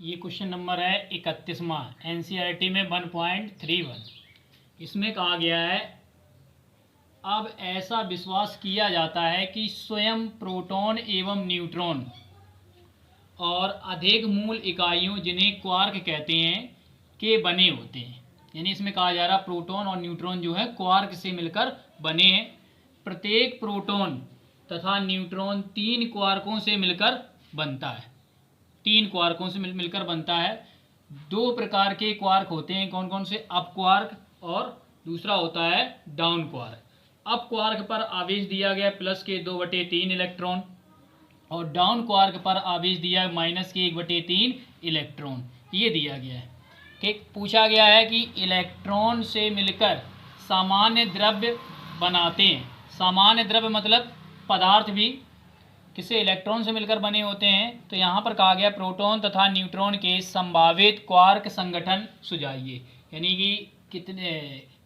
ये question number है 31वां NCERT में 1.31। इसमें कहा गया है अब ऐसा विश्वास किया जाता है कि स्वयं प्रोटॉन एवं न्यूट्रॉन और अधिक मूल इकाइयों जिन्हें क्वार्क कहते हैं के बने होते हैं। यानी इसमें कहा जा रहा प्रोटॉन और न्यूट्रॉन जो है क्वार्क से मिलकर बने हैं। प्रत्येक प्रोटॉन तथा न्यूट्रॉन तीन क्वार्कों से मिलकर बनता है। तीन क्वार्कों से मिलकर बनता है। दो प्रकार के क्वार्क होते हैं, कौन कौन से? अप क्वार्क और दूसरा होता है डाउन क्वार्क। अप क्वार्क पर आवेश दिया गया प्लस के 2/3 इलेक्ट्रॉन और डाउन क्वार्क पर आवेश दिया माइनस के 1/3 इलेक्ट्रॉन। ये दिया गया है। ठीक, पूछा गया है कि इलेक्ट्रॉन से मिलकर सामान्य द्रव्य बनाते हैं। सामान्य द्रव्य मतलब पदार्थ भी किसे? इलेक्ट्रॉन से मिलकर बने होते हैं। तो यहाँ पर कहा गया प्रोटॉन तथा न्यूट्रॉन के संभावित क्वार्क संगठन सुझाइए। यानी कि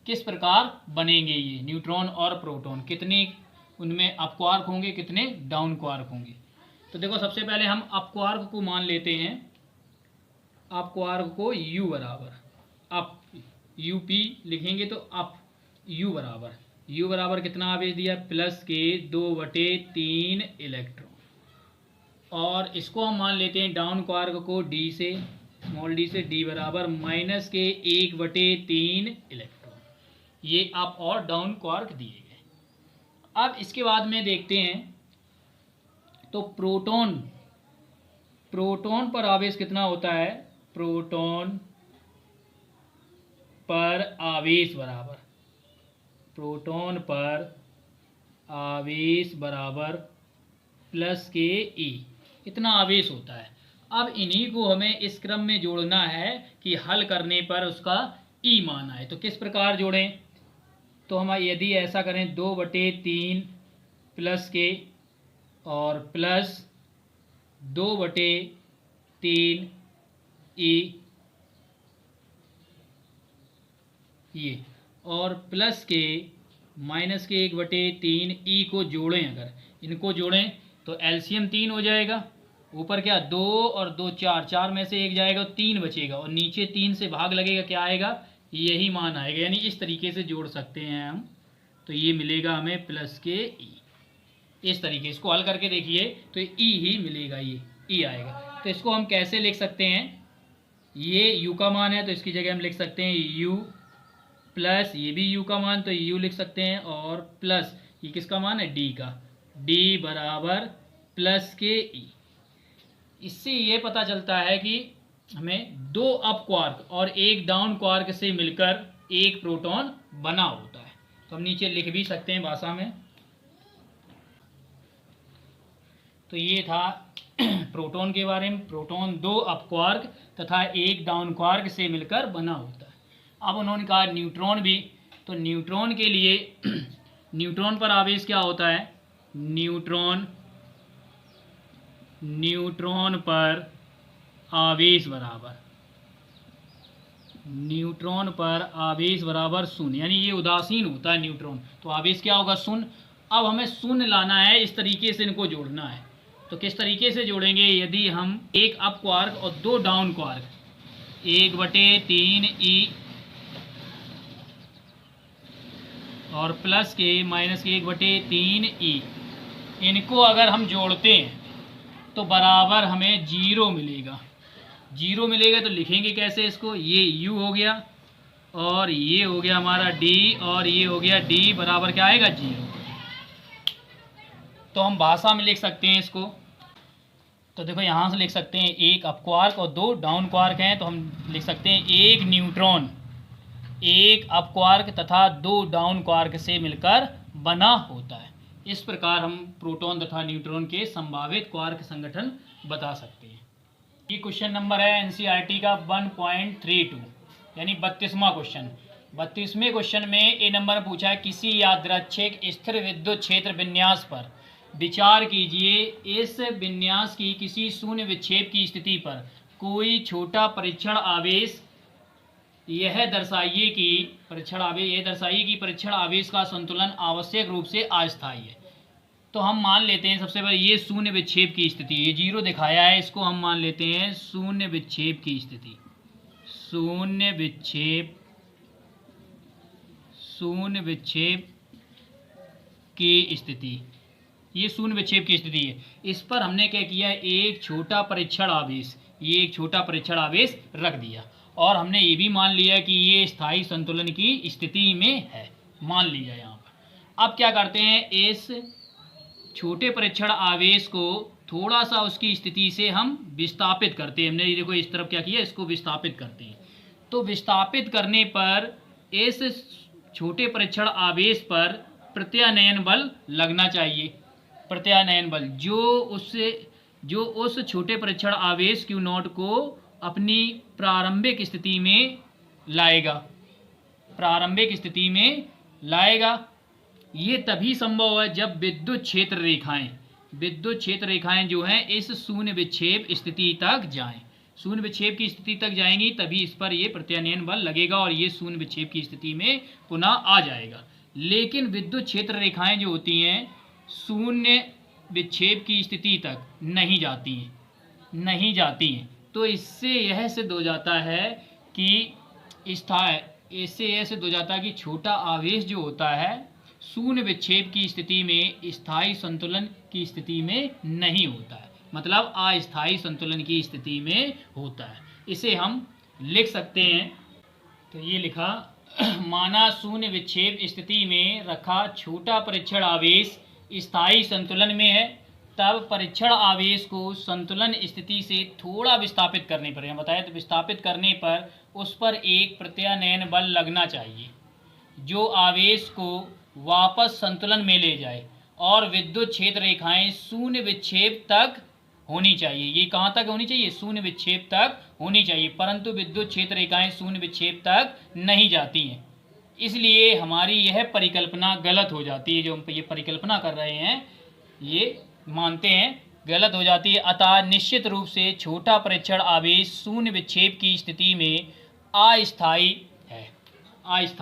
किस प्रकार बनेंगे ये न्यूट्रॉन और प्रोटॉन, कितने उनमें अप क्वार्क होंगे, कितने डाउन क्वार्क होंगे। तो देखो, सबसे पहले हम अप क्वार्क को मान लेते हैं। अप क्वार्क को U बराबर अप UP लिखेंगे तो अप U बराबर कितना आवेश दिया? प्लस के 2/3 इलेक्ट्रॉन। और इसको हम मान लेते हैं डाउन क्वार्क को D से, स्मॉल d से, D बराबर माइनस के 1/3 इलेक्ट्रॉन। ये अप और डाउन क्वार्क दिए गए। अब इसके बाद में देखते हैं तो प्रोटॉन पर आवेश कितना होता है? प्रोटॉन पर आवेश बराबर प्लस के E, इतना आवेश होता है। अब इन्हीं को हमें इस क्रम में जोड़ना है कि हल करने पर उसका E मान आए। तो किस प्रकार जोड़ें? तो हम यदि ऐसा करें 2/3 प्लस के और प्लस 2/3 E ये और प्लस के माइनस के 1/3 E को जोड़ें। अगर इनको जोड़ें तो एलसीएम 3 हो जाएगा। ऊपर क्या? 2 और 2 4, 4 में से 1 जाएगा तो 3 बचेगा और नीचे 3 से भाग लगेगा, क्या आएगा? यही मान आएगा। यानी इस तरीके से जोड़ सकते हैं हम। तो ये मिलेगा हमें प्लस के E। इस तरीके इसको हल करके देखिए तो E ही मिलेगा, ये E आएगा। तो इसको हम कैसे लिख सकते हैं? ये U का मान है तो इसकी जगह हम लिख सकते हैं U प्लस, ये भी U का मान तो U लिख सकते हैं, और प्लस ये किसका मान है? D का। D बराबर प्लस के E। इससे ये पता चलता है कि हमें 2 अप क्वार्क और 1 डाउन क्वार्क से मिलकर एक प्रोटॉन बना होता है। तो हम नीचे लिख भी सकते हैं भाषा में। तो ये था प्रोटॉन के बारे में। प्रोटॉन 2 अप क्वार्क तथा 1 डाउन क्वार्क से मिलकर बना होता है। अब उन्होंने कहा न्यूट्रॉन भी। तो न्यूट्रॉन के लिए न्यूट्रॉन पर आवेश क्या होता है? न्यूट्रॉन पर आवेश बराबर शून्य। यानी ये उदासीन होता है न्यूट्रॉन, तो आवेश क्या होगा? शून्य। अब हमें शून्य लाना है, इस तरीके से इनको जोड़ना है। तो किस तरीके से जोड़ेंगे? यदि हम एक अप क्वार्क और 2 डाउन क्वार्क, 1/3 E और प्लस के माइनस के 1/3 E, इनको अगर हम जोड़ते हैं तो बराबर हमें 0 मिलेगा। 0 मिलेगा तो लिखेंगे कैसे इसको? ये U हो गया और ये हो गया हमारा D और ये हो गया D बराबर क्या आएगा? 0। तो हम भाषा में लिख सकते हैं इसको। तो देखो, यहाँ से लिख सकते हैं एक अप क्वार्क और 2 डाउन क्वार्क हैं, तो हम लिख सकते हैं एक न्यूट्रॉन 1 अप क्वार्क तथा 2 डाउन क्वार्क से मिलकर बना होता है। इस प्रकार हम प्रोटॉन तथा न्यूट्रॉन के संभावित क्वार्क संगठन बता सकते हैं। ये क्वेश्चन नंबर है एनसीईआरटी का 1.32 यानी 32वां क्वेश्चन। 32वें क्वेश्चन में ए नंबर पूछा है किसी यादृच्छिक स्थिर विद्युत क्षेत्र विन्यास पर विचार कीजिए। इस विन्यास की किसी शून्य विक्षेप की स्थिति पर कोई छोटा परीक्षण आवेश यह दर्शाइए कि परीक्षण आवेश का संतुलन आवश्यक रूप से अस्थायी है। तो हम मान लेते हैं सबसे पहले ये शून्य विक्षेप की स्थिति, ये जीरो दिखाया है, इसको हम मान लेते हैं शून्य विक्षेप की स्थिति। शून्य विक्षेप की स्थिति, ये शून्य विक्षेप की स्थिति है। इस पर हमने क्या किया, एक छोटा परीक्षण आवेश, ये एक छोटा परीक्षण आवेश रख दिया और हमने ये भी मान लिया कि ये स्थायी संतुलन की स्थिति में है, मान लिया यहाँ पर। अब क्या करते हैं, इस छोटे परीक्षण आवेश को थोड़ा सा उसकी स्थिति से हम विस्थापित करते हैं। हमने ये देखो इस तरफ क्या किया, इसको विस्थापित करते हैं। तो विस्थापित करने पर इस छोटे परीक्षण आवेश पर प्रत्यानयन बल लगना चाहिए। प्रत्यानयन बल जो उस छोटे परीक्षण आवेश Q नॉट को अपनी प्रारंभिक स्थिति में लाएगा। ये तभी संभव है जब विद्युत क्षेत्र रेखाएं जो हैं इस शून्य विक्षेप स्थिति तक जाएं। शून्य विक्षेप की स्थिति तक जाएंगी तभी इस पर ये प्रत्यानयन बल लगेगा और ये शून्य विक्षेप की स्थिति में पुनः आ जाएगा। लेकिन विद्युत क्षेत्र रेखाएं जो होती हैं शून्य विक्षेप की स्थिति तक नहीं जाती हैं। तो इससे यह सिद्ध हो जाता है कि छोटा आवेश जो होता है शून्य विक्षेप की स्थिति में स्थायी संतुलन की स्थिति में नहीं होता है, मतलब अस्थायी संतुलन की स्थिति में होता है। इसे हम लिख सकते हैं, तो ये लिखा, माना शून्य विक्षेप स्थिति में रखा छोटा परीक्षण आवेश स्थायी संतुलन में है, तब परीक्षण आवेश को संतुलन स्थिति से थोड़ा विस्थापित करने पर, बताया तो विस्थापित करने पर उस पर एक प्रत्यानयन बल लगना चाहिए जो आवेश को वापस संतुलन में ले जाए और विद्युत क्षेत्र रेखाएं शून्य विक्षेप तक होनी चाहिए। ये कहाँ तक होनी चाहिए, शून्य विक्षेप तक होनी चाहिए, परंतु विद्युत क्षेत्र रेखाएं शून्य विक्षेप तक नहीं जाती हैं। इसलिए हमारी यह परिकल्पना गलत हो जाती है, जो हम ये परिकल्पना कर रहे हैं ये मानते हैं गलत हो जाती है। अतः निश्चित रूप से छोटा परीक्षण आवेश शून्य विक्षेप की स्थिति में अस्थायी है। इस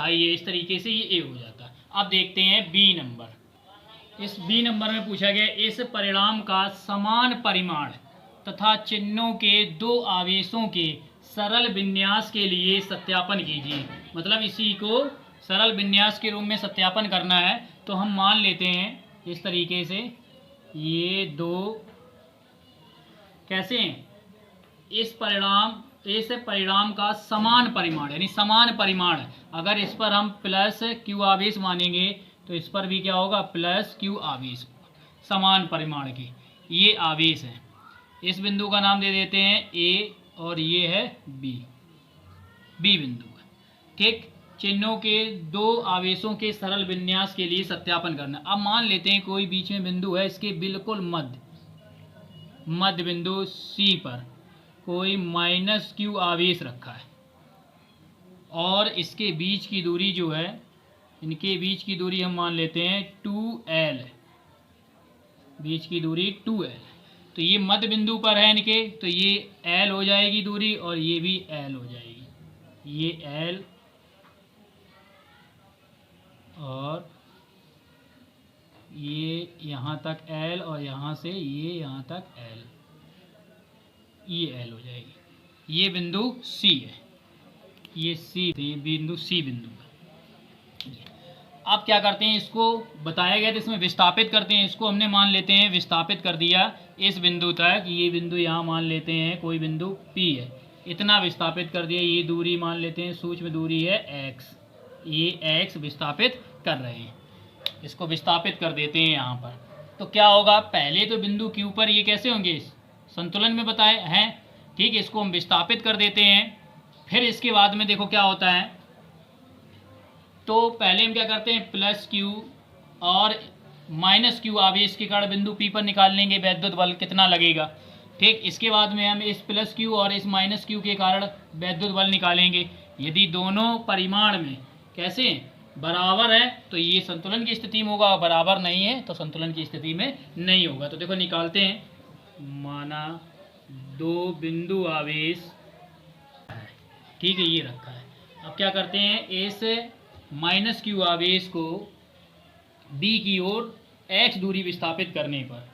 तरीके से ये ए हो जाता है। अब देखते हैं बी नंबर। इस बी नंबर में पूछा गया, इस परिणाम का समान परिमाण तथा चिन्हों के दो आवेशों के सरल विन्यास के लिए सत्यापन कीजिए। मतलब इसी को सरल विन्यास के रूप में सत्यापन करना है। तो हम मान लेते हैं इस तरीके से, ये दो कैसे हैं, इस परिणाम का समान परिमाण, यानी समान परिमाण, अगर इस पर हम प्लस Q आवेश मानेंगे तो इस पर भी क्या होगा, प्लस Q आवेश, समान परिमाण के ये आवेश हैं। इस बिंदु का नाम दे देते हैं A और ये है B बिंदु है, ठीक। चिन्हों के दो आवेशों के सरल विन्यास के लिए सत्यापन करना। अब मान लेते हैं कोई बीच में बिंदु है, इसके बिल्कुल मध्य बिंदु C पर कोई माइनस Q आवेश रखा है और इसके बीच की दूरी जो है, इनके बीच की दूरी हम मान लेते हैं 2L, बीच की दूरी 2L। तो ये मध्य बिंदु पर है इनके, तो ये L हो जाएगी दूरी और ये भी L हो जाएगी, ये L और ये यहाँ तक L और यहाँ से ये यहाँ तक L, ये L हो जाएगी। ये बिंदु C है, ये बिंदु C बिंदु है। अब क्या करते हैं, इसको बताया गया था इसमें विस्थापित करते हैं। इसको हमने मान लेते हैं विस्थापित कर दिया इस बिंदु तक, ये बिंदु यहाँ मान लेते हैं कोई बिंदु P है, इतना विस्थापित कर दिया। ये दूरी मान लेते हैं सूक्ष्म दूरी है x, ये x विस्थापित कर रहे हैं, इसको विस्थापित कर देते हैं यहाँ पर। तो क्या होगा, पहले तो बिंदु Q पर ये कैसे होंगे, संतुलन में बताए हैं, ठीक है। इसको हम विस्थापित कर देते हैं। फिर इसके बाद में देखो क्या होता है, तो पहले हम क्या करते हैं, प्लस Q और माइनस Q आवेश के कारण बिंदु P पर निकाल लेंगे वैद्युत बल कितना लगेगा, ठीक। इसके बाद में हम इस प्लस Q और इस माइनस Q के कारण वैद्युत बल निकालेंगे। यदि दोनों परिमाण में कैसे बराबर है तो ये संतुलन की स्थिति में होगा, बराबर नहीं है तो संतुलन की स्थिति में नहीं होगा। तो देखो निकालते हैं, माना दो बिंदु आवेश, ठीक है, ये रखा है। अब क्या करते हैं, इस माइनस Q आवेश को B की ओर x दूरी विस्थापित करने पर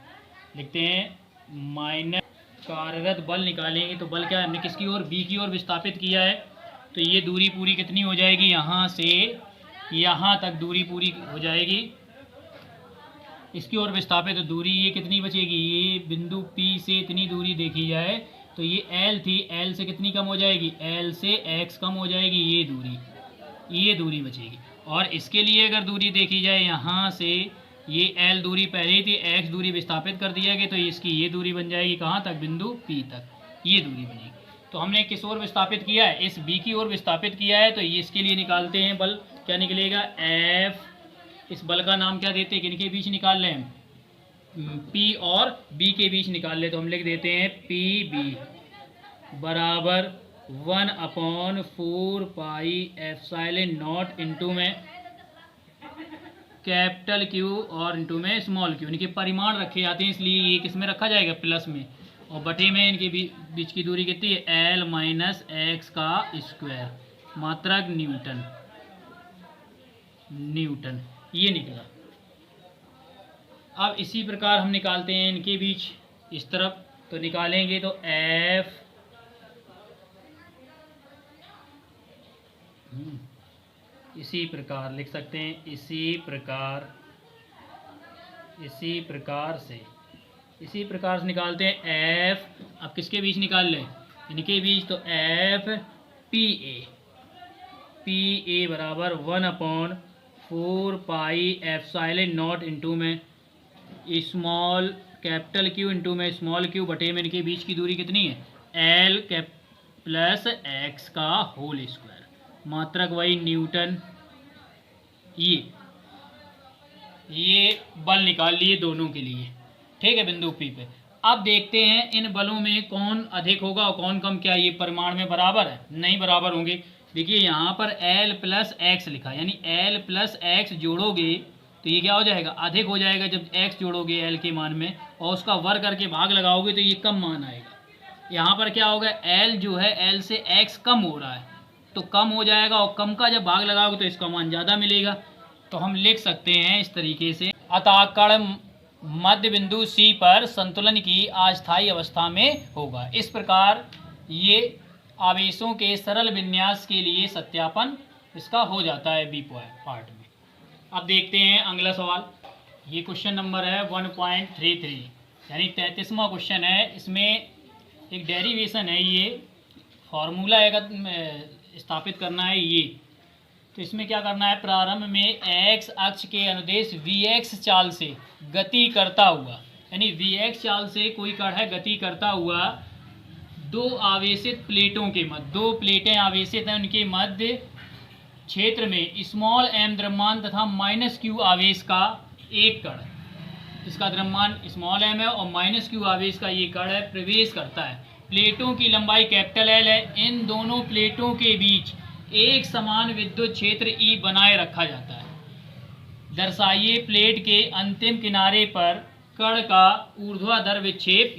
लिखते हैं माइनस कार्यरत बल निकालेंगे तो बल क्या हमने किसकी ओर b की ओर विस्थापित किया है, तो ये दूरी पूरी कितनी हो जाएगी, यहाँ से यहाँ तक दूरी पूरी हो जाएगी इसकी ओर विस्थापित। तो दूरी ये कितनी बचेगी, ये बिंदु P से इतनी दूरी देखी जाए तो ये L थी, L से कितनी कम हो जाएगी, L से x कम हो जाएगी, ये दूरी बचेगी। और इसके लिए अगर दूरी देखी जाए यहाँ से ये L दूरी पहले ही थी, x दूरी विस्थापित कर दिया गया तो इसकी ये दूरी बन जाएगी कहाँ तक, बिंदु P तक, ये दूरी बनेगी। तो हमने किस ओर विस्थापित किया है, इस B की ओर विस्थापित किया है, तो ये इसके लिए निकालते हैं बल, क्या निकलेगा F, इस बल का नाम क्या देते हैं, किनके बीच निकाल रहे हैं, P और B के बीच निकाल ले, तो हम लिख देते हैं PB बराबर 1/4 पाई एप्सिलॉन नॉट इंटू में कैपिटल Q और इंटू में स्मॉल q, इनके परिमाण रखे जाते हैं इसलिए ये किस में रखा जाएगा, प्लस में, और बटे में इनके बीच की दूरी कितनी है, L माइनस एक्स का स्क्वायर, मात्रक न्यूटन ये निकला। अब इसी प्रकार हम निकालते हैं इनके बीच इस तरफ, तो निकालेंगे तो F इसी प्रकार लिख सकते हैं, इसी प्रकार से निकालते हैं F। अब किसके बीच निकाल लें, इनके बीच, तो F PA बराबर 1/4 पाई एप्सिलॉन नॉट इंटू में स्मॉल कैपिटल Q इंटू में स्मॉल q बटे में इनके बीच की दूरी कितनी है, L प्लस एक्स का होल स्क्वायर, मात्रक वही न्यूटन। ये बल निकाल लिए दोनों के लिए, ठीक है, बिंदु P पे। अब देखते हैं इन बलों में कौन अधिक होगा और कौन कम, क्या ये परिमाण में बराबर है, नहीं बराबर होंगे। देखिए यहाँ पर L प्लस एक्स लिखा, यानी L प्लस एक्स जोड़ोगे तो ये क्या हो जाएगा, अधिक हो जाएगा जब x जोड़ोगे L के मान में और उसका वर्ग करके भाग लगाओगे तो ये कम मान आएगा। यहाँ पर क्या होगा, L जो है L से x कम हो रहा है तो कम हो जाएगा, और कम का जब भाग लगाओगे तो इसका मान ज़्यादा मिलेगा। तो हम लिख सकते हैं इस तरीके से, अतः कण मध्य बिंदु C पर संतुलन की अस्थायी अवस्था में होगा। इस प्रकार ये आवेशों के सरल विन्यास के लिए सत्यापन इसका हो जाता है बी पार्ट में। अब देखते हैं अगला सवाल, ये क्वेश्चन नंबर है 1.33 यानी 33वां क्वेश्चन है। इसमें एक डेरिवेशन है, ये फार्मूला स्थापित करना है ये। तो इसमें क्या करना है, प्रारंभ में x अक्ष के अनुदेश vx चाल से गति करता हुआ, यानी vx चाल से कोई कण है गति करता हुआ दो आवेशित प्लेटों के मध्य, दो प्लेटें आवेशित हैं, उनके मध्य क्षेत्र में स्मॉल m द्रव्यमान तथा माइनस q आवेश का एक कण, इसका द्रव्यमान स्मॉल m है और माइनस q आवेश का ये कण है, प्रवेश करता है। प्लेटों की लंबाई कैपिटल L है। इन दोनों प्लेटों के बीच एक समान विद्युत क्षेत्र E बनाए रखा जाता है। दर्शाइए प्लेट के अंतिम किनारे पर कण का ऊर्ध्वाधर विक्षेप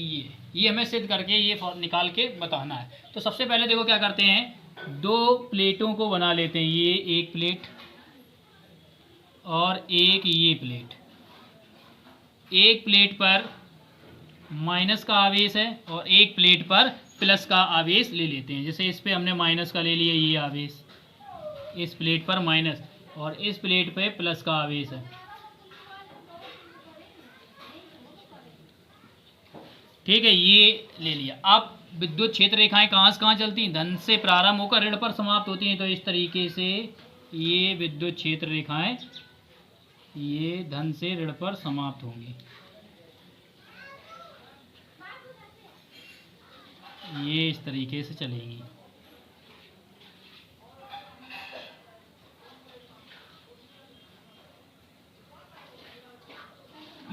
ये हमें सिद्ध करके ये निकाल के बताना है। तो सबसे पहले देखो क्या करते हैं, दो प्लेटों को बना लेते हैं, ये एक प्लेट और एक ये प्लेट। एक प्लेट पर माइनस का आवेश है और एक प्लेट पर प्लस का आवेश ले लेते हैं। जैसे इस पे हमने माइनस का ले लिया ये आवेश, इस प्लेट पर माइनस और इस प्लेट पे प्लस का आवेश है, ठीक है, ये ले लिया। अब विद्युत क्षेत्र रेखाएं कहाँ से कहाँ चलती हैं, धन से प्रारंभ होकर ऋण पर समाप्त होती हैं। तो इस तरीके से ये विद्युत क्षेत्र रेखाएं ये धन से ऋण पर समाप्त होंगी, ये इस तरीके से चलेंगी।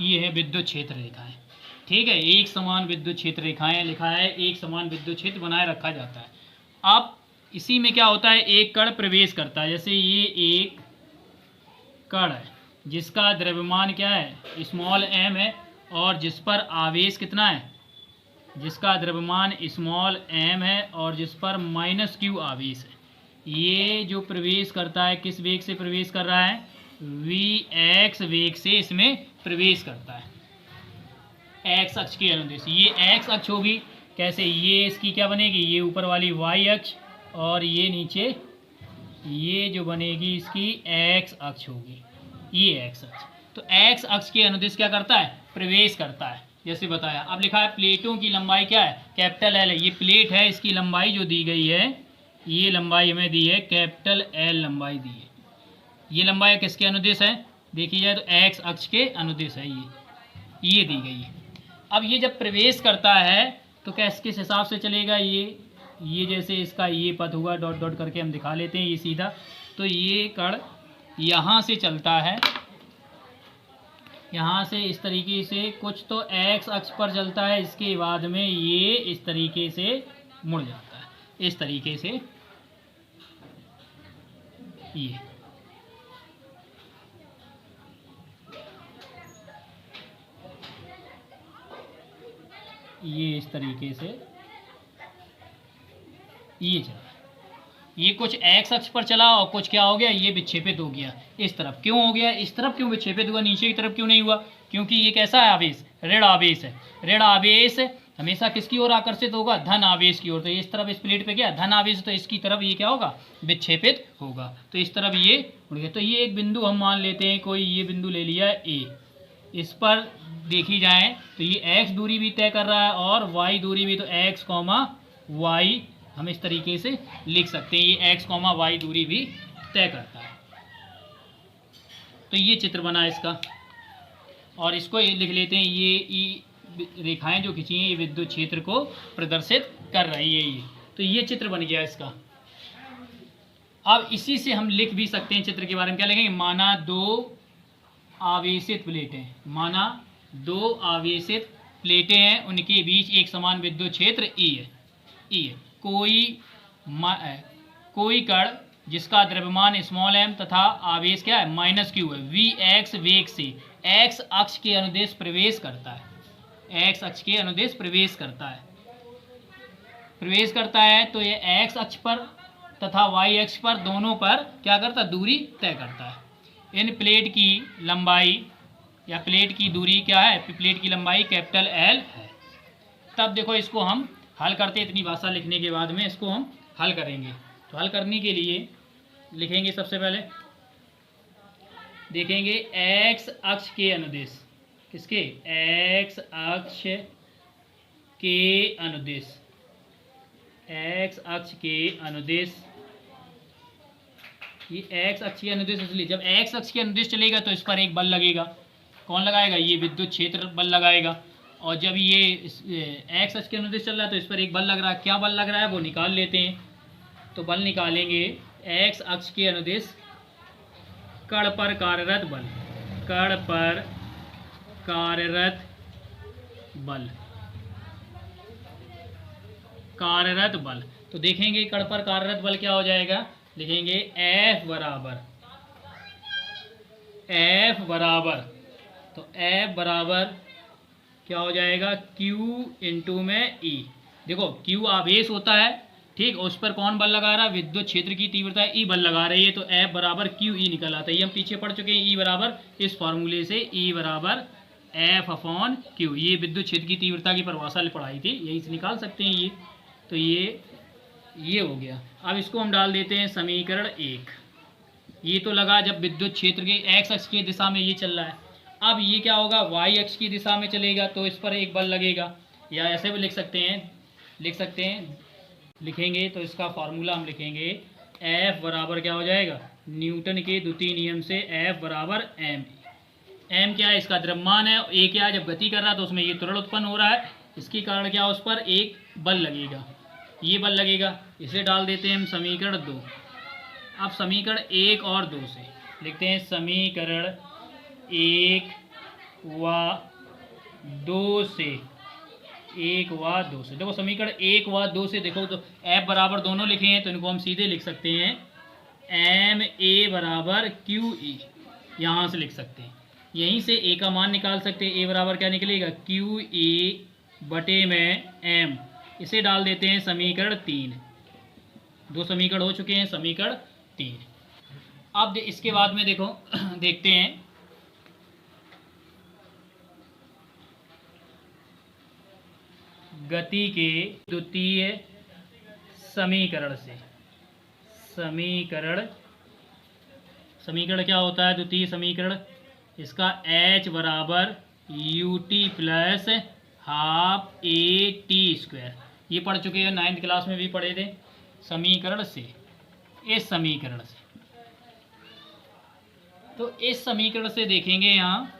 ये है विद्युत क्षेत्र रेखाएं, ठीक है, एक समान विद्युत क्षेत्र रेखाएं लिखा है, एक समान विद्युत क्षेत्र बनाए रखा जाता है। अब इसी में क्या होता है, एक कण प्रवेश करता है। जैसे ये एक कण है जिसका द्रव्यमान क्या है, स्मॉल m है और जिस पर आवेश कितना है, जिसका द्रव्यमान स्मॉल m है और जिस पर माइनस q आवेश है। ये जो प्रवेश करता है किस वेग से प्रवेश कर रहा है, Vx वेग से इसमें प्रवेश करता है एक्स अक्ष के अनुदिश। ये एक्स अक्ष होगी, कैसे, ये इसकी क्या बनेगी, ये ऊपर वाली वाई अक्ष और ये नीचे ये जो बनेगी इसकी एक्स अक्ष होगी, ये एक्स अक्ष। तो एक्स अक्ष के अनुदिश क्या करता है, प्रवेश करता है, जैसे बताया। अब लिखा है प्लेटों की लंबाई क्या है, कैपिटल एल है। ये प्लेट है, इसकी लंबाई जो दी गई है, ये लंबाई हमें दी है कैपिटल एल लंबाई दी है। ये लंबाई किसके अनुदिश है, देखी जाए तो एक्स अक्ष के अनुदिश है, ये दी गई है। अब ये जब प्रवेश करता है तो क्या किस हिसाब से चलेगा, ये जैसे इसका ये पथ हुआ, डॉट डॉट करके हम दिखा लेते हैं, ये सीधा। तो ये कण यहाँ से चलता है, यहाँ से इस तरीके से कुछ तो एक्स अक्ष पर चलता है, इसके बाद में ये इस तरीके से मुड़ जाता है, इस तरीके से ये इस तरीके से ये चला। ये कुछ एक्स अक्ष पर चला और कुछ क्या हो गया, ये विक्षेपित हो गया इस तरफ। क्यों हो गया, इस तरफ क्यों विक्षेपित हुआ, नीचे की तरफ क्यों नहीं हुआ, क्योंकि ये कैसा है, आवेश, ऋण आवेश है। ऋण आवेश हमेशा किसकी ओर आकर्षित होगा, धन आवेश की ओर। तो इस तरफ इस प्लेट पे क्या धन आवेश, तो इसकी तरफ ये क्या होगा, विक्षेपित होगा, तो इस तरफ ये उड़ गया। तो ये एक बिंदु हम मान लेते हैं, कोई ये बिंदु ले लिया ए, इस पर देखी जाए तो ये एक्स दूरी भी तय कर रहा है और वाई दूरी भी, तो एक्स कॉमा वाई हम इस तरीके से लिख सकते हैं, ये एक्स कॉमा वाई दूरी भी तय करता है। तो ये चित्र बना इसका, और इसको ये लिख लेते हैं, ये रेखाएं जो खींची हैं ये विद्युत क्षेत्र को प्रदर्शित कर रही है ये। तो ये चित्र बन गया इसका। अब इसी से हम लिख भी सकते हैं चित्र के बारे में, क्या लिखेंगे, माना दो आवेशित प्लेटें, माना दो आवेशित प्लेटें हैं, उनके बीच एक समान विद्युत क्षेत्र ई है। कोई कण जिसका द्रव्यमान स्मॉल m तथा आवेश क्या है, माइनस क्यू है, Vx वेग से एक्स अक्ष के अनुदेश प्रवेश करता है, एक्स अक्ष के अनुदेश प्रवेश करता है। तो ये एक्स अक्ष पर तथा वाई अक्ष पर दोनों पर क्या करता है, दूरी तय करता है। इन प्लेट की लंबाई या प्लेट की दूरी क्या है, प्लेट की लंबाई कैपिटल एल है। तब देखो इसको हम हल करते, इतनी भाषा लिखने के बाद में इसको हम हल करेंगे। तो हल करने के लिए लिखेंगे, सबसे पहले देखेंगे एक्स अक्ष के अनुदेश, किसके, एक्स अक्ष के अनुदेश, एक्स अक्ष के अनुदेश। ये एक्स अक्ष के अनुदेश इसलिए, जब एक्स अक्ष के अनुदेश चलेगा तो इस पर एक बल लगेगा, कौन लगाएगा, ये विद्युत क्षेत्र बल लगाएगा। और जब ये एक्स अक्ष के अनुदेश चल रहा है तो इस पर एक बल लग रहा है, क्या बल लग रहा है वो निकाल लेते हैं। तो बल निकालेंगे, एक्स अक्ष के अनुदेश कण पर कार्यरत बल, कण पर कार्यरत बल, कार्यरत बल। तो देखेंगे कण पर कार्यरत बल क्या हो जाएगा, लिखेंगे F बराबर, तो F बराबर क्या हो जाएगा, Q इंटू में E। देखो Q आवेश होता है, ठीक, उस पर कौन बल लगा रहा है, विद्युत क्षेत्र की तीव्रता E बल लगा रही है, तो F बराबर QE निकल आता है। ये हम पीछे पढ़ चुके हैं, E बराबर इस फॉर्मूले से E बराबर F अपॉन Q, ये विद्युत क्षेत्र की तीव्रता की परिभाषा पढ़ाई थी, यही से निकाल सकते हैं ये। तो ये हो गया। अब इसको हम डाल देते हैं समीकरण 1। ये तो लगा जब विद्युत क्षेत्र के एक्स अक्ष की दिशा में ये चल रहा है। अब ये क्या होगा, वाई अक्ष की दिशा में चलेगा तो इस पर एक बल लगेगा, या ऐसे भी लिख सकते हैं, लिखेंगे तो इसका फार्मूला हम लिखेंगे F बराबर क्या हो जाएगा, न्यूटन के द्वितीय नियम से F बराबर m क्या है, इसका द्रव्यमान है, A क्या है, जब गति कर रहा है तो उसमें ये त्वरण उत्पन्न हो रहा है, इसके कारण क्या उस पर एक बल लगेगा, ये बल लगेगा। इसे डाल देते हैं हम समीकरण 2। अब समीकरण 1 और 2 से लिखते हैं, समीकरण 1 व 2 से, देखो समीकरण 1 व 2 से देखो तो F बराबर दोनों लिखे हैं, तो इनको हम सीधे लिख सकते हैं MA बराबर QE, यहाँ से लिख सकते हैं, यहीं से A का मान निकाल सकते हैं। A बराबर क्या निकलेगा, QE बटे में M, इसे डाल देते हैं समीकरण 3। 2 समीकरण हो चुके हैं, समीकरण 3। अब इसके बाद में देखो देखते हैं गति के द्वितीय समीकरण से। समीकरण क्या होता है द्वितीय समीकरण? इसका h बराबर U T plus half A T square, ये पढ़ चुके हैं 9th क्लास में भी पढ़े थे। समीकरण से, इस समीकरण से, तो इस समीकरण से देखेंगे यहाँ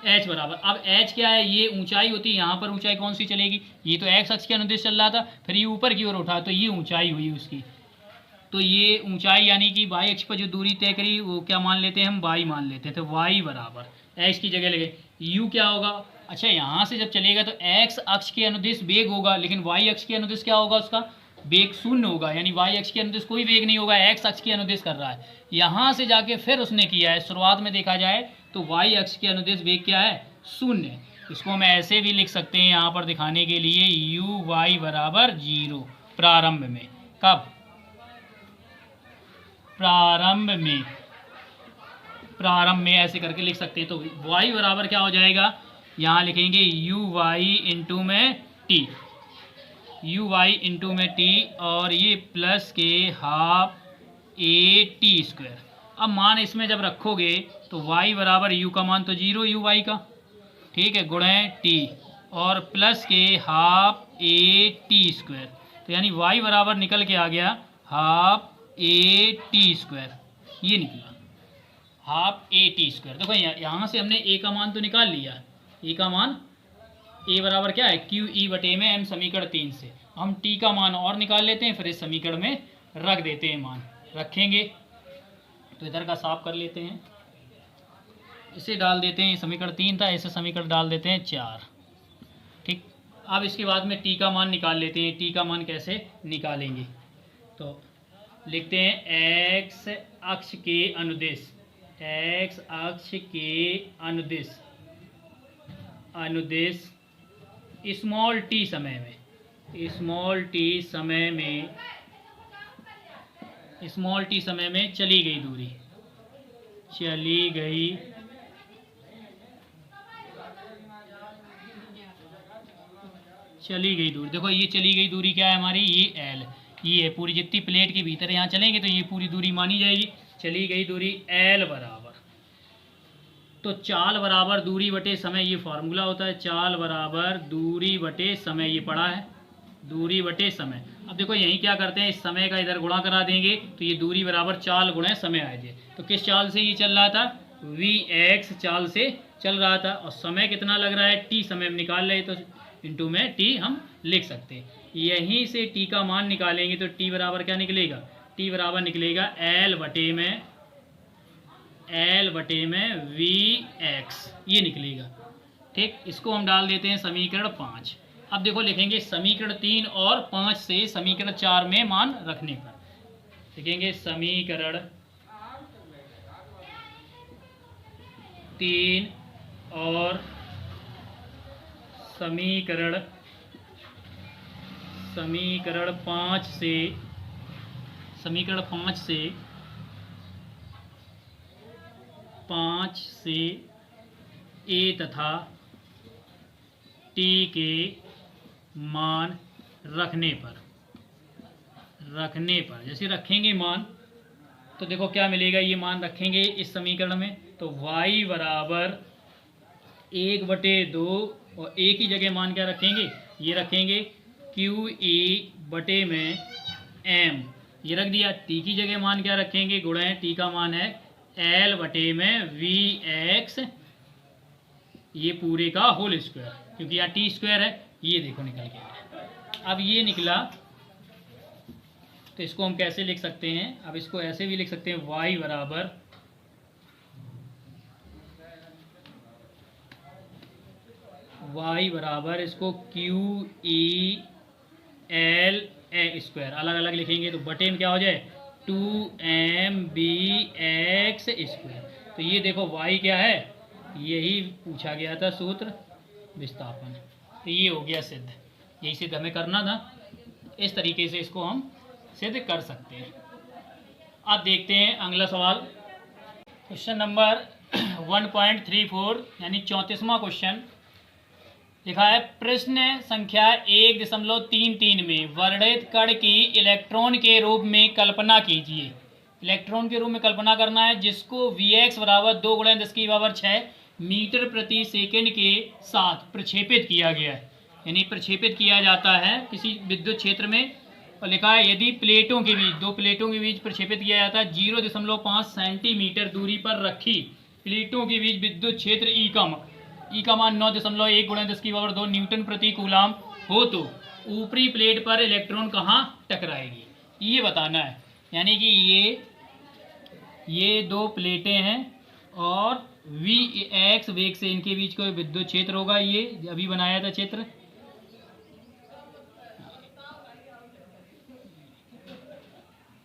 h बराबर, अब h क्या है? ये ऊंचाई होती है, यहाँ पर ऊंचाई कौन सी चलेगी? ये तो x अक्ष के अनुदिश चल रहा था, फिर ये ऊपर की ओर उठा तो ये ऊंचाई हुई उसकी। तो ये ऊंचाई यानी कि y अक्ष पर जो दूरी तय करी वो क्या मान लेते हैं हम? y मान लेते हैं। तो y बराबर x की जगह लगे u क्या होगा? अच्छा, यहाँ से जब चलेगा तो x अक्ष के अनुदिश वेग होगा, लेकिन y अक्ष के अनुदिश क्या होगा? उसका वेग शून्य होगा, यानी y अक्ष के अनुदिश कोई वेग नहीं होगा, x अक्ष के अनुदिश कर रहा है। यहाँ से जाके फिर उसने किया है, शुरुआत में देखा जाए तो y अक्ष के अनुदिश वेग क्या है? शून्य। इसको हम ऐसे भी लिख सकते हैं यहाँ पर दिखाने के लिए, यू वाई बराबर 0 प्रारंभ में। कब? प्रारंभ में ऐसे करके लिख सकते हैं। तो y बराबर क्या हो जाएगा? यहाँ लिखेंगे यू वाई इंटू में टी, यू वाई इंटू में टी, और ये प्लस के हाफ ए टी स्क्वायर। अब मान इसमें जब रखोगे तो y बराबर u का मान तो 0 यू वाई का, ठीक है, गुणे टी और प्लस के हाफ ए टी स्क्वायर। तो यानी y बराबर निकल के आ गया हाफ ए टी स्क्वायर, ये निकला हाफ ए टी स्क्वायर। देखो यहाँ से हमने a का मान तो निकाल लिया, a का मान a बराबर क्या है? क्यू ई बटे में m समीकरण 3 से। हम t का मान और निकाल लेते हैं, फिर इस समीकरण में रख देते हैं, मान रखेंगे। तो इधर का साफ कर लेते हैं, इसे डाल देते हैं, समीकरण 3 था, इसे समीकरण डाल देते हैं 4, ठीक। अब इसके बाद में t का मान निकाल लेते हैं। t का मान कैसे निकालेंगे? तो लिखते हैं x अक्ष के अनुदिश, x अक्ष के अनुदिश स्मॉल t समय में, स्मॉल t समय में चली गई दूरी, देखो ये चली गई दूरी क्या है हमारी? ये l, ये है पूरी जितनी प्लेट के भीतर यहाँ चलेंगे तो ये पूरी दूरी मानी जाएगी। चली गई दूरी l बराबर, तो चाल बराबर दूरी बटे समय, ये फार्मूला होता है, चाल बराबर दूरी बटे समय, ये पढ़ा है, दूरी बटे समय। अब देखो यहीं क्या करते हैं, इस समय का इधर गुणा करा देंगे तो ये दूरी बराबर चाल गुणे समय आ जाए। तो किस चाल से ये चल रहा था? vx चाल से चल रहा था, और समय कितना लग रहा है? t समय में निकाल रहे, तो इंटू में t हम लिख सकते हैं। यहीं से t का मान निकालेंगे तो t बराबर क्या निकलेगा? t बराबर निकलेगा l बटे में vx, ये निकलेगा, ठीक। इसको हम डाल देते हैं समीकरण 5। अब देखो लिखेंगे समीकरण 3 और 5 से समीकरण 4 में मान रखने पर, लिखेंगे समीकरण 3 और समीकरण 5 से, समीकरण 5 से a तथा t के मान रखने पर, जैसे रखेंगे मान तो देखो क्या मिलेगा? ये मान रखेंगे इस समीकरण में तो y बराबर 1/2, और a की जगह मान क्या रखेंगे? ये रखेंगे क्यू ई बटे में m, ये रख दिया। t की जगह मान क्या रखेंगे? गुणा, t का मान है l बटे में vx, ये पूरे का होल स्क्वायर, क्योंकि यहाँ टी स्क्वायर है, ये देखो निकल गया। अब ये निकला तो इसको हम कैसे लिख सकते हैं? अब इसको ऐसे भी लिख सकते हैं, y बराबर इसको Q E L A square, अलग अलग लिखेंगे तो बटे में क्या हो जाए? 2mBx square. तो ये देखो y क्या है? यही पूछा गया था सूत्र, विस्थापन। तो ये हो गया सिद्ध, यही सिद्ध हमें करना था। इस तरीके से इसको हम सिद्ध कर सकते हैं। अब देखते हैं अगला सवाल। क्वेश्चन नंबर 1.34 यानी 34वां क्वेश्चन लिखा है, प्रश्न संख्या 1.33 में वर्णित कण की इलेक्ट्रॉन के रूप में कल्पना कीजिए। इलेक्ट्रॉन के रूप में कल्पना करना है जिसको Vx बराबर 2 × 10⁶ मीटर प्रति सेकंड के साथ प्रक्षेपित किया गया है, यानी प्रक्षेपित किया जाता है किसी विद्युत क्षेत्र में। और लिखा है यदि प्लेटों के बीच, दो प्लेटों के बीच प्रक्षेपित किया जाता है 0.5 सेंटीमीटर दूरी पर रखी प्लेटों के बीच विद्युत क्षेत्र ई का मान 9.1 × 10⁻² न्यूटन प्रति कूलाम हो तो ऊपरी प्लेट पर इलेक्ट्रॉन कहाँ टकराएगी, ये बताना है। यानी कि ये दो प्लेटें हैं और Vx वेग से इनके बीच कोई विद्युत क्षेत्र होगा, ये अभी बनाया था क्षेत्र।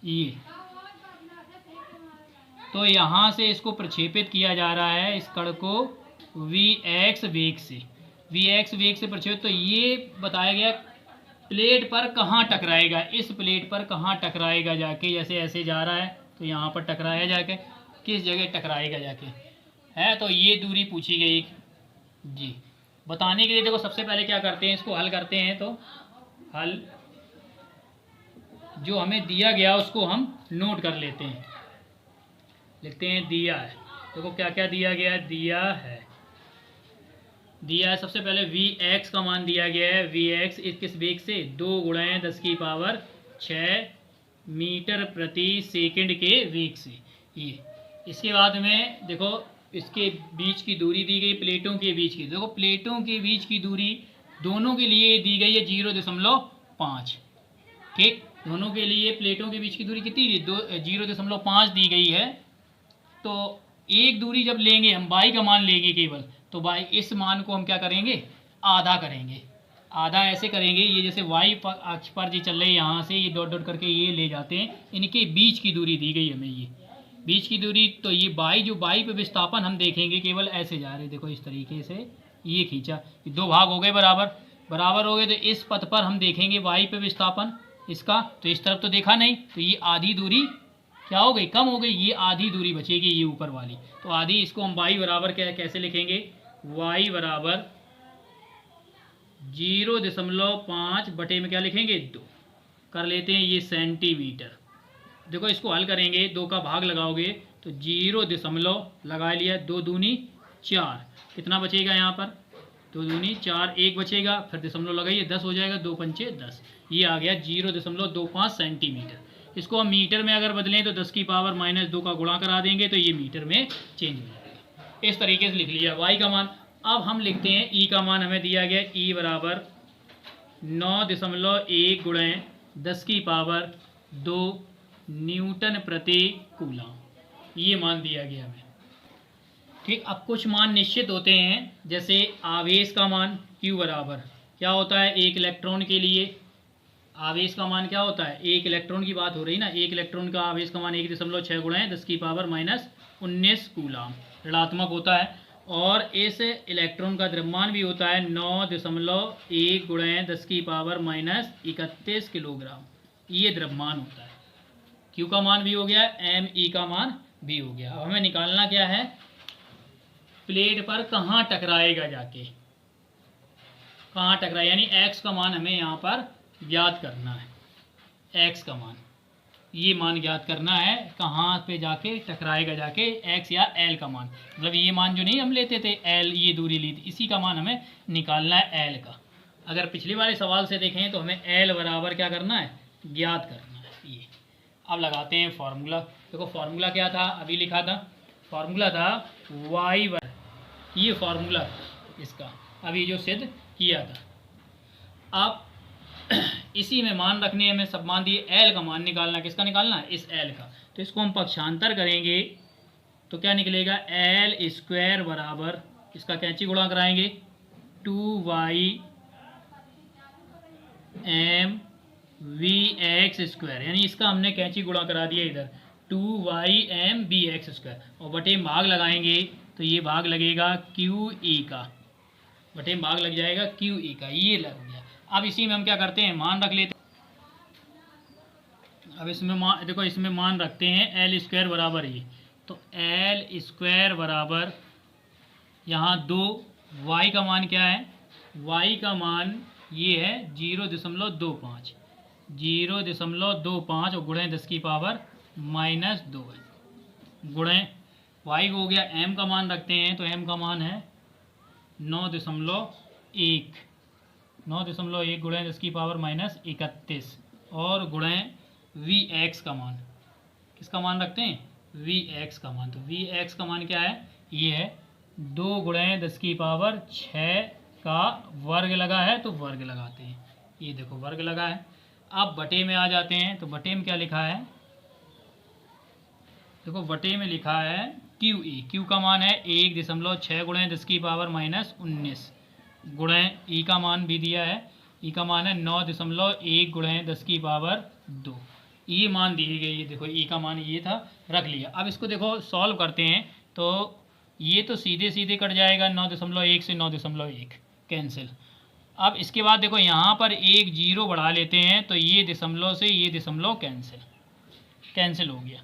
ये तो यहाँ से इसको प्रक्षेपित किया जा रहा है, इस कण को Vx वेग से प्रक्षेपित। तो ये बताया गया प्लेट पर कहाँ टकराएगा, इस प्लेट पर कहाँ टकराएगा जाके, जैसे ऐसे जा रहा है तो यहाँ पर टकराया जाके, किस जगह टकराएगा जाके है। तो ये दूरी पूछी गई जी। बताने के लिए देखो सबसे पहले क्या करते हैं, इसको हल करते हैं। तो हल जो हमें दिया गया उसको हम नोट कर लेते हैं, लिखते हैं दिया है। देखो क्या क्या दिया गया है, दिया है सबसे पहले Vx का मान दिया गया है। Vx किस वेग से, 2 × 10⁶ मीटर प्रति सेकंड के वेग से। ये इसके बाद में देखो इसके बीच की दूरी दी गई प्लेटों के बीच की। देखो प्लेटों के बीच की दूरी दोनों के लिए दी गई है 0.5। ठीक, दोनों के लिए प्लेटों के बीच की दूरी कितनी दी, 0.5 दी गई है। तो एक दूरी जब लेंगे हम y का मान लेंगे केवल, तो y इस मान को हम क्या करेंगे, आधा करेंगे। आधा ऐसे करेंगे, ये जैसे y अक्ष पर जी चल रहे हैं, यहाँ से ये डॉट डॉट करके ये ले जाते हैं, इनके बीच की दूरी दी गई हमें, ये बीच की दूरी। तो ये जो y पे विस्थापन हम देखेंगे केवल ऐसे जा रहे, देखो इस तरीके से ये खींचा, दो भाग हो गए बराबर हो गए। तो इस पथ पर हम देखेंगे y पे विस्थापन इसका, तो इस तरफ तो देखा नहीं, तो ये आधी दूरी क्या हो गई, कम हो गई, ये आधी दूरी बचेगी ये ऊपर वाली। तो आधी, इसको हम y बराबर कैसे लिखेंगे, y बराबर 0.5 बटे में क्या लिखेंगे, 2 कर लेते हैं, ये सेंटीमीटर। देखो इसको हल करेंगे, 2 का भाग लगाओगे तो 0 लगा लिया, 2 दूनी 4, कितना बचेगा यहाँ पर, 2 दूनी 4, 1 बचेगा, फिर दशमलव लगाइए 10 हो जाएगा, 2 पंचे 10, ये आ गया 0.25 सेंटीमीटर। इसको हम मीटर में अगर बदलें तो 10⁻−2 का गुणा करा देंगे तो ये मीटर में चेंज हो जाएगा। इस तरीके से लिख लिया y का मान। अब हम लिखते हैं e का मान हमें दिया गया, e बराबर 9.1 × 10⁻² न्यूटन प्रति कूलाम, ये मान दिया गया हमें। ठीक, अब कुछ मान निश्चित होते हैं, जैसे आवेश का मान q बराबर क्या होता है, एक इलेक्ट्रॉन के लिए आवेश का मान क्या होता है, एक इलेक्ट्रॉन की बात हो रही ना, एक इलेक्ट्रॉन का आवेश का मान 1.6 × 10⁻−19 कूलाम ऋणात्मक होता है। और इस इलेक्ट्रॉन का द्रव्यमान भी होता है 9.1 × 10⁻31 किलोग्राम, ये द्रव्यमान होता है। Q का मान भी हो गया, Me का मान भी हो गया। अब हमें निकालना क्या है, प्लेट पर कहाँ टकराएगा जाके, कहाँ टकराए, यानी x का मान हमें यहाँ पर ज्ञात करना है। x का मान, ये मान ज्ञात करना है, कहाँ पे जाके टकराएगा जाके, x या l का मान, मतलब ये मान जो नहीं हम लेते थे l, ये दूरी ली थी, इसी का मान हमें निकालना है l का। अगर पिछले वाले सवाल से देखें तो हमें l बराबर क्या करना है, ज्ञात करना है। ये अब लगाते हैं फार्मूला। देखो फार्मूला क्या था, अभी लिखा था, फार्मूला था y बर, ये फार्मूला इसका अभी जो सिद्ध किया था। अब इसी में मान रखने हमें, सब मान दिए, l का मान निकालना, किसका निकालना है, इस l का। तो इसको हम पक्षांतर करेंगे तो क्या निकलेगा, l² बराबर, इसका कैंची गुणा कराएंगे 2y m Vx², यानी इसका हमने कैंची गुणा करा दिया इधर 2y m Vx², और बटे में भाग लगाएंगे तो ये भाग लगेगा QE का, बटे में भाग लग जाएगा QE का, ये लग गया। अब इसी में हम क्या करते हैं, मान रख लेते हैं, अब इसमें देखो इसमें मान रखते हैं एल स्क्वायर बराबर ये, तो एल स्क्वायर बराबर यहाँ 2, वाई का मान क्या है, वाई का मान ये है 0.25, 0.25 और गुणे 10 की पावर -2 है। गुणे वाई को हो गया, एम का मान रखते हैं तो एम का मान है 9.1, 9.1 गुणे 10 की पावर -31 और गुणे वी एक्स का मान, किसका मान रखते हैं, वी एक्स का मान। तो वी एक्स का मान क्या है, ये है 2 गुणे 10 की पावर 6 का वर्ग लगा है तो वर्ग लगाते हैं, ये देखो वर्ग लगा है। अब बटे में आ जाते हैं, तो बटे में क्या लिखा है, देखो बटे में लिखा है क्यू ई, क्यू का मान है 1.6 गुणे 10 की पावर -19 गुणे ई का मान भी दिया है, ई का मान है 9.1 गुणे 10 की पावर 2, ये मान दी गई है। देखो ई का मान ये था, रख लिया। अब इसको देखो सॉल्व करते हैं तो ये तो सीधे सीधे कट जाएगा, 9.1 से 9.1 कैंसिल। अब इसके बाद देखो यहाँ पर एक जीरो बढ़ा लेते हैं तो ये दशमलव से ये दशमलव कैंसिल हो गया।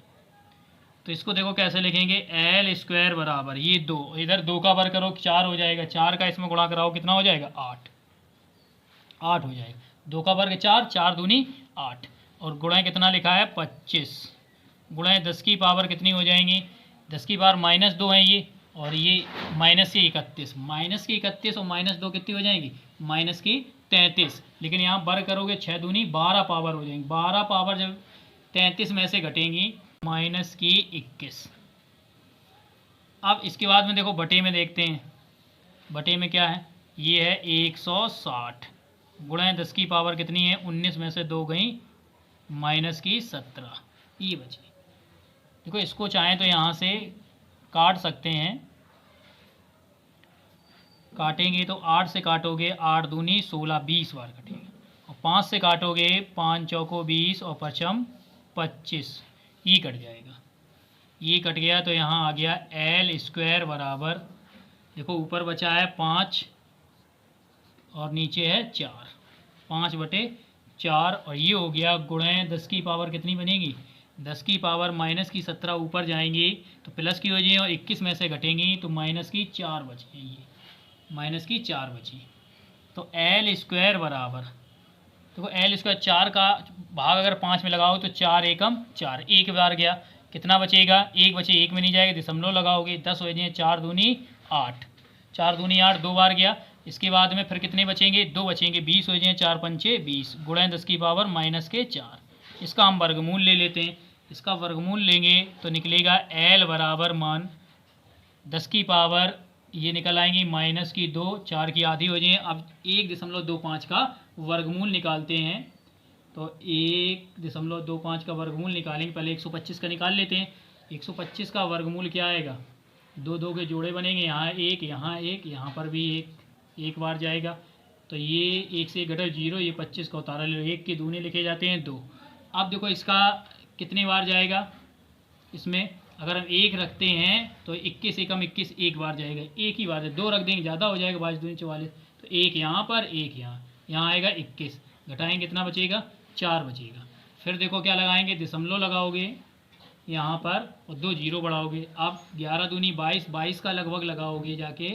तो इसको देखो कैसे लिखेंगे, एल स्क्वायर बराबर ये 2, इधर 2 का वर्ग करो 4 हो जाएगा, 4 का इसमें गुणा कराओ कितना हो जाएगा, 8 हो जाएगा। 2 का वर्ग 4, 4 दूनी 8 और गुणा कितना लिखा है 25, गुणा 10 की पावर कितनी हो जाएंगी, 10 की पावर -2 है ये, और ये माइनस की 31, माइनस की 31 और -2 कितनी हो जाएंगी, माइनस की 33। लेकिन यहाँ वर्ग करोगे 6 दूनी 12 पावर हो जाएंगी, 12 पावर जब 33 में से घटेंगी माइनस की 21। अब इसके बाद में देखो बटे में देखते हैं, बटे में क्या है, ये है 160 गुणा 10 की पावर कितनी है 19 में से 2 गई माइनस की 17, ये बची। देखो इसको चाहें तो यहाँ से काट सकते हैं, काटेंगे तो 8 से काटोगे 8 दूनी 16, 20 बार कटेगा, और 5 से काटोगे 5 चौको 20 और 5 25, ये कट जाएगा, ये कट गया। तो यहाँ आ गया एल स्क्वायर बराबर, देखो ऊपर बचा है 5 और नीचे है 4, 5/4 और ये हो गया गुणे 10 की पावर कितनी बनेगी, 10 की पावर -17 ऊपर जाएंगी तो प्लस की हो जाएगी और 21 में से घटेंगी तो -4 बची, ये -4 बची। तो एल स्क्वायर बराबर, देखो एल स्क्वायर 4 का भाग अगर 5 में लगाओ तो 4 एकम 4, एक बार गया, कितना बचेगा, 1 बचे, 1 में नहीं जाएगा, दशमलव लगाओगे 10 हो जाए, 4 दूनी 8, 4 दूनी 8, 2 बार गया। इसके बाद में फिर कितने बचेंगे, 2 बचेंगे, 20 हो जाए, 4 पंचे 20 गुणा 10 की पावर -4। इसका हम वर्गमूल ले लेते हैं, इसका वर्गमूल लेंगे तो निकलेगा एल बराबर मान 10 की पावर ये निकल आएंगी -2, 4 की आधी हो जाए। अब 1.25 का वर्गमूल निकालते हैं, तो 1.25 का वर्गमूल निकालेंगे, पहले 125 का निकाल लेते हैं। 125 का वर्गमूल क्या आएगा, 2 2 के जोड़े बनेंगे, यहाँ 1 यहाँ 1, यहाँ पर भी 1 बार जाएगा, तो ये 1 से 1 घटा 0, ये 25 का उतारा ले, 1 के दूने लिखे जाते हैं 2। अब देखो इसका कितनी बार जाएगा, इसमें अगर हम 1 रखते हैं तो 21 एकम 21 एक बार जाएगा, एक ही बार है, 2 रख देंगे ज़्यादा हो जाएगा, 22 दूनी 44, तो 1 यहाँ पर 1 यहाँ आएगा 21, घटाएंगे कितना बचेगा, 4 बचेगा। फिर देखो क्या लगाएंगे, दशमलव लगाओगे यहाँ पर और 2 जीरो बढ़ाओगे। अब 11 दूनी 22, 22 का लगभग लगाओगे जाके,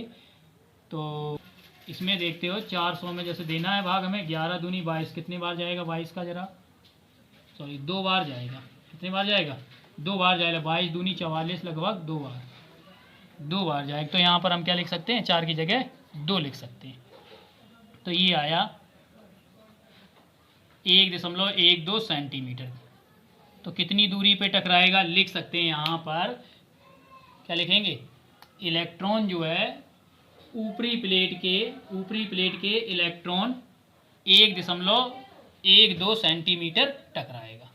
तो इसमें देखते हो 400 में जैसे देना है भाग हमें, 11 दूनी 22 कितनी बार जाएगा, 22 का जरा सॉरी 2 बार जाएगा, कितनी बार जाएगा, 2 बार जाएगा, 22 दूनी 44 लगभग 2 बार जाएगा। तो यहाँ पर हम क्या लिख सकते हैं, 4 की जगह 2 लिख सकते हैं। तो ये आया 1.12 सेंटीमीटर। तो कितनी दूरी पे टकराएगा लिख सकते हैं, यहाँ पर क्या लिखेंगे, इलेक्ट्रॉन जो है ऊपरी प्लेट के इलेक्ट्रॉन 1.12 सेंटीमीटर टकराएगा।